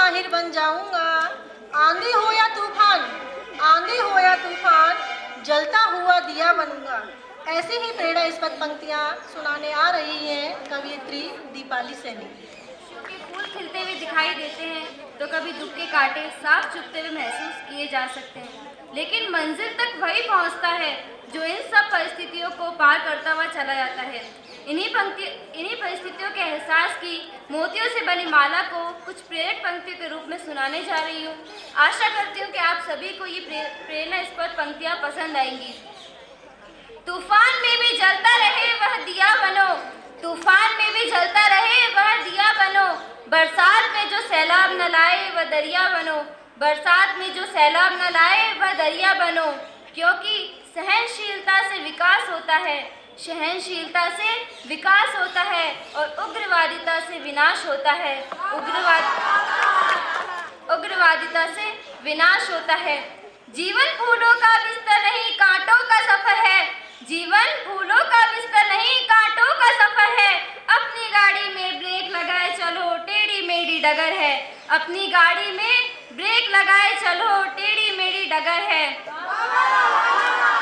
माहिर बन जाऊंगा। आंधी हो या तूफान, आंधी हो या तूफान, जलता हुआ दिया बनूंगा। ऐसी ही प्रेरणास्पद पंक्तियां सुनाने आ रही हैं कवयित्री दीपाली सैनी। क्योंकि फूल खिलते हुए दिखाई देते हैं तो कभी दुख के कांटे साफ चुभते हुए महसूस किए जा सकते हैं, लेकिन मंजिल तक वही पहुंचता है जो इन सब परिस्थितियों को पार करता हुआ चला जाता है। इन्हीं परिस्थितियों के एहसास की मोतियों से बनी माला को कुछ प्रेरक पंक्तियों के रूप में सुनाने जा रही हूँ। आशा करती हूँ कि आप सभी को ये प्रेरणास्पद पंक्तियाँ पसंद आएंगी। तूफान में भी जलता रहे वह दिया बनो, तूफान में भी जलता रहे वह दिया बनो। बरसात में जो सैलाब न लाए वह दरिया बनो, बरसात में जो सैलाब न लाए वह दरिया बनो। क्योंकि सहनशीलता से विकास होता है, सहनशीलता से विकास होता है और उग्रवादिता से विनाश होता है, उग्रवादिता से विनाश होता है। जीवन फूलों का बिस्तर नहीं कांटों का सफर है, जीवन फूलों का बिस्तर नहीं कांटों का सफर है। अपनी गाड़ी में ब्रेक लगाए चलो टेढ़ी मेढ़ी डगर है, अपनी गाड़ी में ब्रेक लगाए चलो टेढ़ी मेढ़ी डगर है।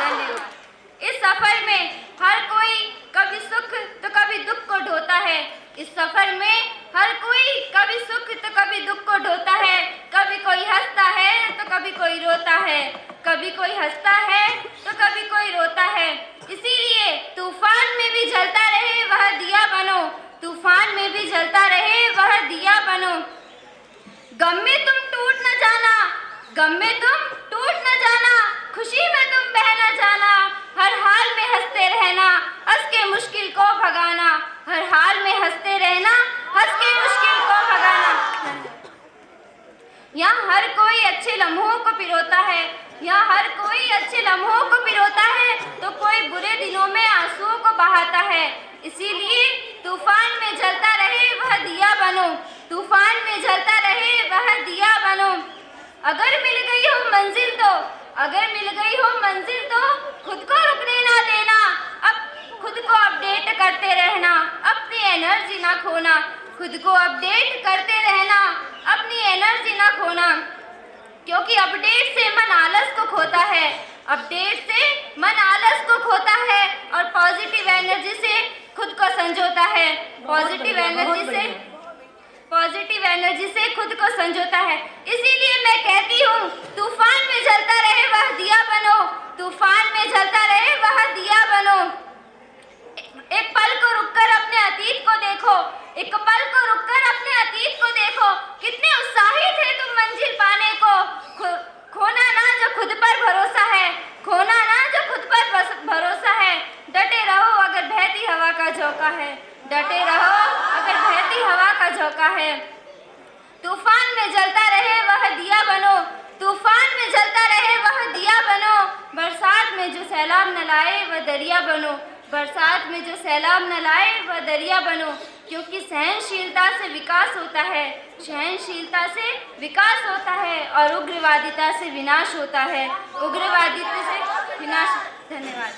धन्यवाद। इस सफर में हर कोई कभी सुख तो कभी दुख को ढोता है, इस सफर में हर कोई कभी सुख तो कभी दुख को ढोता है। कभी कोई हंसता है तो कभी कोई रोता है, कभी कोई हंसता है तो कभी कोई रोता है। इसीलिए तूफान में भी जलता रहे वह दिया बनो, तूफान में भी जलता रहे वह दिया बनो। गम में तुम टूट न जाना, गम में तुम टूट न जाना, खुशी में तुम बह न जाना। हर हाल में हंसते रहना, हंस के मुश्किल को भगाना, हर हाल में हंसते रहना, हंस के मुश्किल को भगाना। यहाँ हर कोई अच्छे लम्हों को पिरोता है, यहाँ हर कोई अच्छे लम्हों को पिरोता है तो कोई बुरे दिनों में आंसुओं को बहाता है। इसीलिए तूफान में जलता रहे वह दिया बनो, तूफान में जलता रहे वह दिया बनो। अगर मिल गई हो मंजिल तो, अगर मिल गई हो मंजिल तो खुद को रुकने ना देना, अब खुद को अपडेट करते रहना, अपनी एनर्जी ना खोना, खुद को अपडेट करते रहना, अपनी एनर्जी ना खोना। क्योंकि अपडेट से मन आलस को खोता है, अपडेट से मन आलस को खोता है और पॉजिटिव एनर्जी से खुद को संजोता है, पॉजिटिव एनर्जी से खुद को संजोता है। इसीलिए मैं कहती हूँ तूफान में जलता रहे वह दिया बनो, तूफान में जलता रहे वह दिया बनो। एक पल को रुककर अपने अतीत को देखो, एक पल को रुककर अपने अतीत को देखो। कितने उत्साही थे तुम मंजिल पाने को, खोना ना जो खुद पर भरोसा है, खोना ना जो खुद पर भरोसा है। डटे रहो अगर बहती हवा का झोंका है, डटे रहो अगर बहती हवा का झोंका है। तूफान में जलता रहे वह दिया बनो, तूफान में जलता रहे वह दिया बनो। बरसात में जो सैलाब न लाए वह दरिया बनो, बरसात में जो सैलाब न लाए वह दरिया बनो। क्योंकि सहनशीलता से विकास होता है, सहनशीलता से विकास होता है और उग्रवादिता से विनाश होता है, उग्रवादिता से विनाश। धन्यवाद।